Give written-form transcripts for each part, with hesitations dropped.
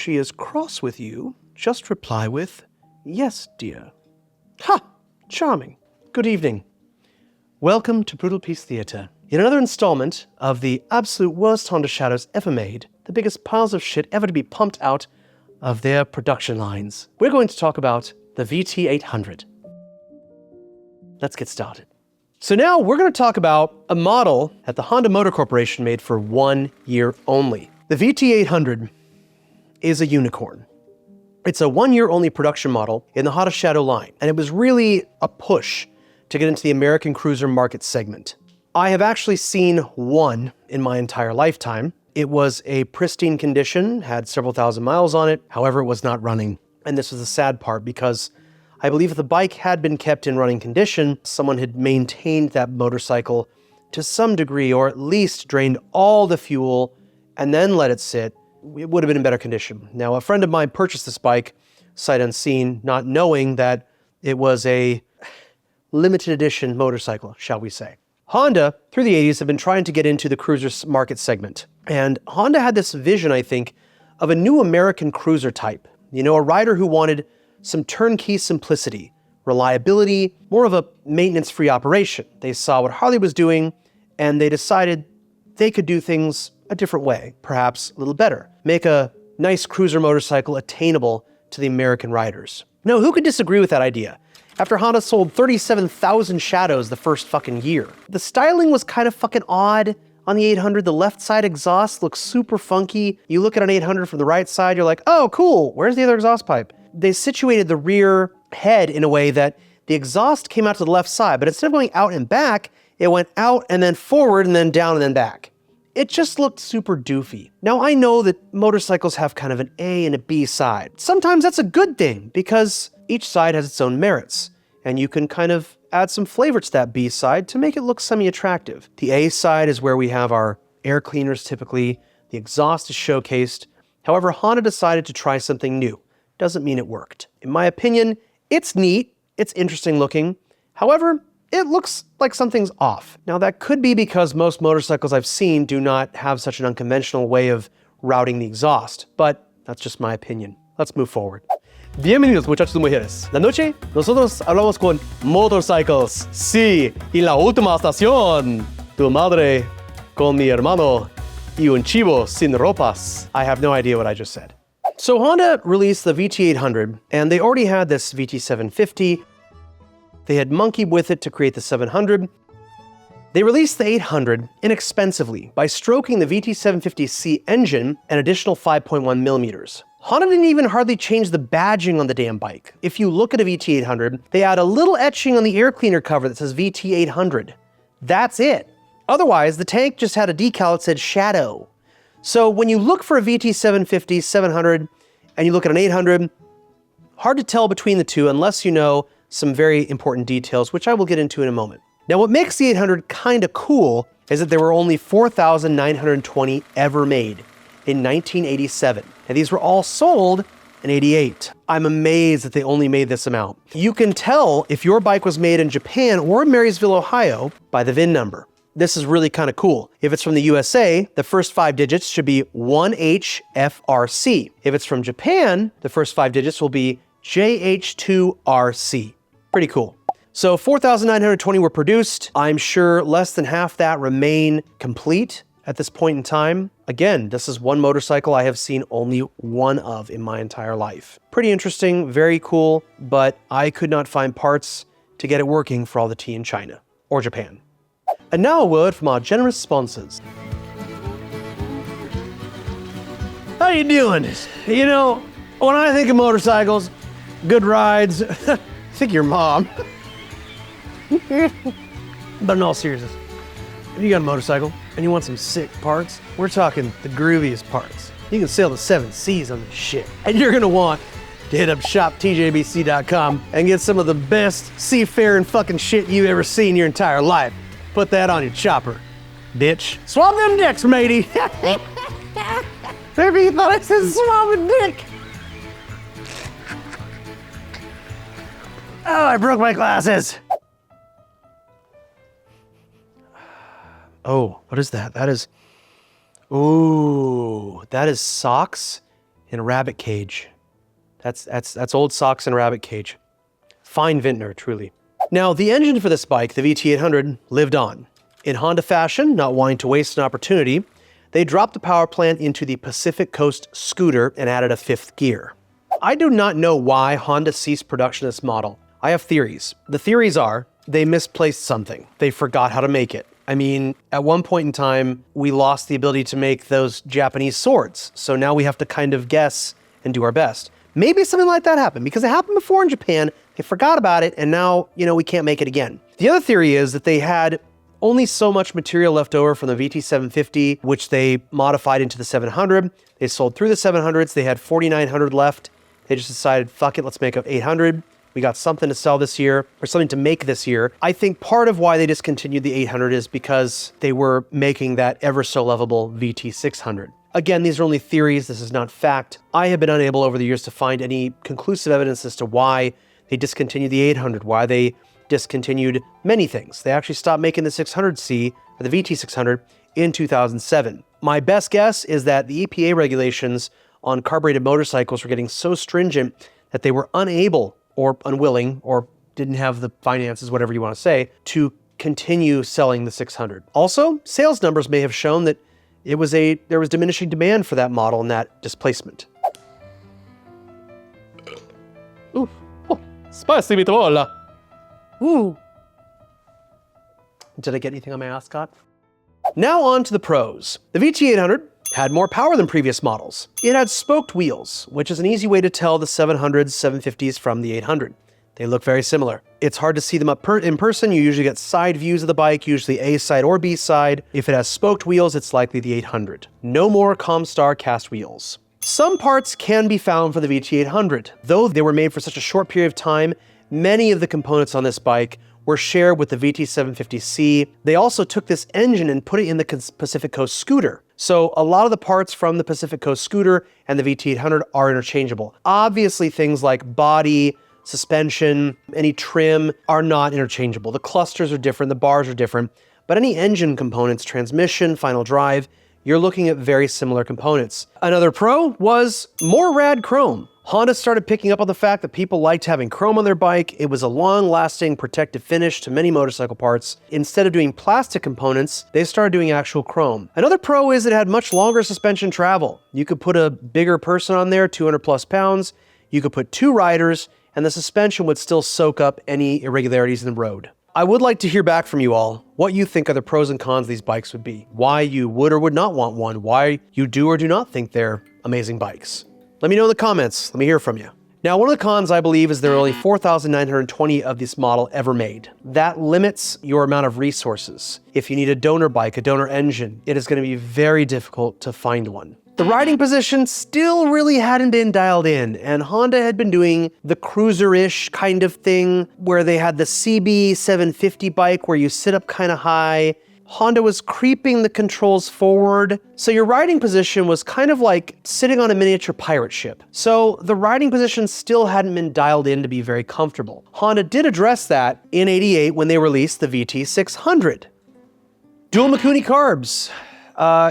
she is cross with you, just reply with, yes, dear. Ha! Charming. Good evening. Welcome to Brutal Peace Theater. In another installment of the absolute worst Honda shadows ever made, the biggest piles of shit ever to be pumped out of their production lines. We're going to talk about the VT800. Let's get started. So now we're going to talk about a model that the Honda Motor Corporation made for 1 year only. The VT800 is a unicorn. It's a 1 year only production model in the Honda Shadow line, and it was really a push to get into the American cruiser market segment. I have actually seen one in my entire lifetime. It was a pristine condition, had several thousand miles on it, however, it was not running. And this was the sad part because I believe if the bike had been kept in running condition, someone had maintained that motorcycle to some degree, or at least drained all the fuel and then let it sit, it would have been in better condition. Now, a friend of mine purchased this bike, sight unseen, not knowing that it was a limited edition motorcycle, shall we say. Honda, through the 80s, have been trying to get into the cruiser market segment. And Honda had this vision, I think, of a new American cruiser type. You know, a rider who wanted some turnkey simplicity, reliability, more of a maintenance-free operation. They saw what Harley was doing, and they decided they could do things a different way, perhaps a little better. Make a nice cruiser motorcycle attainable to the American riders. Now, who could disagree with that idea? After Honda sold 37,000 Shadows the first fucking year. The styling was kind of fucking odd on the 800. The left side exhaust looks super funky. You look at an 800 from the right side, you're like, oh, cool, where's the other exhaust pipe? They situated the rear head in a way that the exhaust came out to the left side, but instead of going out and back, it went out and then forward and then down and then back. It just looked super doofy. Now, I know that motorcycles have kind of an A and a B side. Sometimes that's a good thing because each side has its own merits, and you can kind of add some flavor to that B side to make it look semi-attractive. The A side is where we have our air cleaners typically. The exhaust is showcased. However, Honda decided to try something new. Doesn't mean it worked. In my opinion, it's neat, it's interesting looking. However, it looks like something's off. Now that could be because most motorcycles I've seen do not have such an unconventional way of routing the exhaust, but that's just my opinion. Let's move forward. Bienvenidos muchachos y mujeres. La noche nosotros hablamos con motorcycles. Sí, y la última estación. Tu madre con mi hermano y un chivo sin ropas. I have no idea what I just said. So Honda released the VT800, and they already had this VT750. They had monkeyed with it to create the 700. They released the 800 inexpensively by stroking the VT750C engine an additional 5.1 millimeters. Honda didn't even hardly change the badging on the damn bike. If you look at a VT800, they add a little etching on the air cleaner cover that says VT800. That's it. Otherwise, the tank just had a decal that said Shadow. So when you look for a VT750, 700, and you look at an 800, hard to tell between the two unless you know some very important details, which I will get into in a moment. Now, what makes the 800 kinda cool is that there were only 4,920 ever made in 1987. And these were all sold in 88. I'm amazed that they only made this amount. You can tell if your bike was made in Japan or Marysville, Ohio by the VIN number. This is really kind of cool. If it's from the USA, the first 5 digits should be 1HFRC. If it's from Japan, the first 5 digits will be JH2RC. Pretty cool. So 4,920 were produced. I'm sure less than half that remain complete at this point in time. Again, this is one motorcycle I have seen only one of in my entire life. Pretty interesting, very cool, but I could not find parts to get it working for all the tea in China or Japan. And now a word from our generous sponsors. How you doing? You know, when I think of motorcycles, good rides, I think your mom. But in all seriousness, if you got a motorcycle and you want some sick parts, we're talking the grooviest parts. You can sail the 7 seas on this shit. And you're gonna want to hit up shoptjbc.com and get some of the best seafaring fucking shit you've ever seen in your entire life. Put that on your chopper, bitch. Swab them dicks, matey. Maybe you thought I said swab a dick. Oh, I broke my glasses. Oh, what is that? That is, ooh, that is socks in a rabbit cage. That's old socks in a rabbit cage. Fine vintner, truly. Now, the engine for this bike, the VT800, lived on. In Honda fashion, not wanting to waste an opportunity, they dropped the power plant into the Pacific Coast scooter and added a 5th gear. I do not know why Honda ceased production of this model. I have theories. The theories are they misplaced something. They forgot how to make it. I mean, at one point in time, we lost the ability to make those Japanese swords. So now we have to kind of guess and do our best. Maybe something like that happened because it happened before in Japan. They forgot about it and now, we can't make it again. The other theory is that they had only so much material left over from the VT750, which they modified into the 700. They sold through the 700s. They had 4,900 left. They just decided, fuck it, let's make an 800. We got something to sell this year, or something to make this year. I think part of why they discontinued the 800 is because they were making that ever so lovable VT600. Again, these are only theories. This is not fact. I have been unable over the years to find any conclusive evidence as to why they discontinued the 800, why they discontinued many things. They actually stopped making the 600C, or the VT600, in 2007. My best guess is that the EPA regulations on carbureted motorcycles were getting so stringent that they were unable or unwilling, or didn't have the finances, whatever you want to say, to continue selling the 600. Also, sales numbers may have shown that there was diminishing demand for that model and that displacement. Ooh, oh, spicy meatball. Ooh. Did I get anything on my ascot? Now on to the pros. The VT800 had more power than previous models. It had spoked wheels, which is an easy way to tell the 700s, 750s from the 800. They look very similar. It's hard to see them up in person. You usually get side views of the bike, usually A side or B side. If it has spoked wheels, it's likely the 800. No more Comstar cast wheels. Some parts can be found for the VT800. Though they were made for such a short period of time, many of the components on this bike were shared with the VT750C. They also took this engine and put it in the Pacific Coast scooter. So a lot of the parts from the Pacific Coast scooter and the VT800 are interchangeable. Obviously, things like body, suspension, any trim are not interchangeable. The clusters are different, the bars are different, but any engine components, transmission, final drive, you're looking at very similar components. Another pro was more rad chrome. Honda started picking up on the fact that people liked having chrome on their bike. It was a long-lasting protective finish to many motorcycle parts. Instead of doing plastic components, they started doing actual chrome. Another pro is it had much longer suspension travel. You could put a bigger person on there, 200 plus pounds. You could put 2 riders, and the suspension would still soak up any irregularities in the road. I would like to hear back from you all what you think are the pros and cons of these bikes would be. Why you would or would not want one. Why you do or do not think they're amazing bikes. Let me know in the comments. Let me hear from you. Now, one of the cons, I believe, is there are only 4,920 of this model ever made. That limits your amount of resources. If you need a donor bike, a donor engine, it is going to be very difficult to find one. The riding position still really hadn't been dialed in, and Honda had been doing the cruiser-ish kind of thing where they had the CB 750 bike where you sit up kind of high. Honda was creeping the controls forward, so your riding position was kind of like sitting on a miniature pirate ship. So the riding position still hadn't been dialed in to be very comfortable. Honda did address that in '88 when they released the VT600. Dual Mikuni carbs.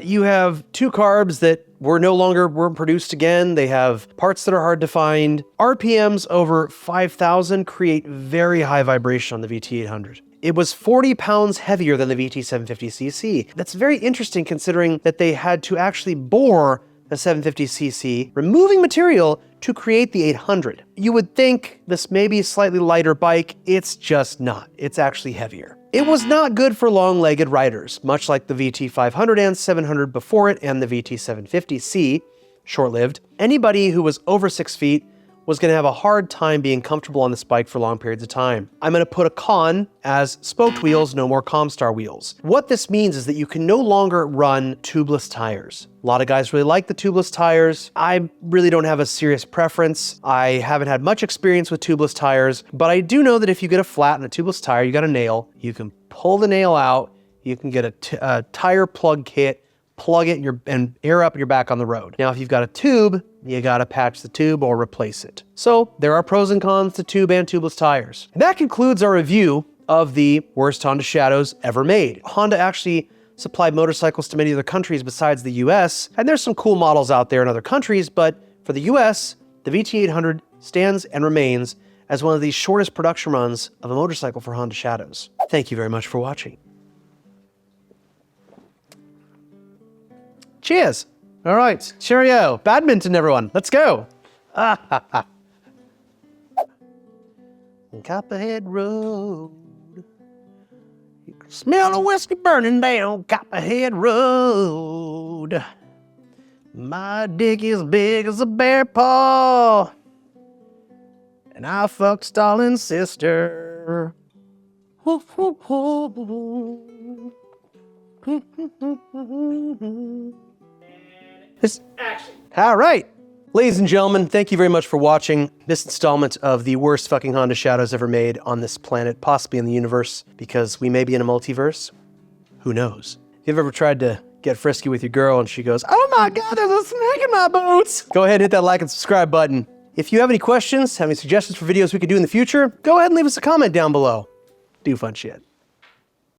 You have 2 carbs that weren't produced again. They have parts that are hard to find. RPMs over 5,000 create very high vibration on the VT800. It was 40 pounds heavier than the VT750cc. That's very interesting considering that they had to actually bore the 750cc, removing material to create the 800. You would think this may be a slightly lighter bike. It's just not. It's actually heavier. It was not good for long-legged riders, much like the VT500 and 700 before it and the VT750C, short-lived. Anybody who was over 6 feet was going to have a hard time being comfortable on this bike for long periods of time. I'm going to put a con as spoked wheels, no more Comstar wheels. What this means is that you can no longer run tubeless tires. A lot of guys really like the tubeless tires. I really don't have a serious preference. I haven't had much experience with tubeless tires, but I do know that if you get a flat in a tubeless tire, you got a nail, you can pull the nail out, you can get a tire plug kit, plug it and air up and you're back on the road. Now, if you've got a tube, you gotta patch the tube or replace it. So there are pros and cons to tube and tubeless tires. And that concludes our review of the worst Honda Shadows ever made. Honda actually supplied motorcycles to many other countries besides the US, and there's some cool models out there in other countries, but For the US, the VT800 stands and remains as one of the shortest production runs of a motorcycle for Honda Shadows. Thank you very much for watching. Cheers. All right, cheerio. Badminton, everyone. Let's go. Copperhead Road. You can smell the whiskey burning down Copperhead Road. My dick is big as a bear paw. And I fucked Stalin's sister. Action. All right. Ladies and gentlemen, thank you very much for watching this installment of the worst fucking Honda Shadows ever made on this planet, possibly in the universe, because we may be in a multiverse. Who knows? If you've ever tried to get frisky with your girl and she goes, "Oh my God, there's a snake in my boots," go ahead and hit that like and subscribe button. If you have any questions, have any suggestions for videos we could do in the future, go ahead and leave us a comment down below. Do fun shit.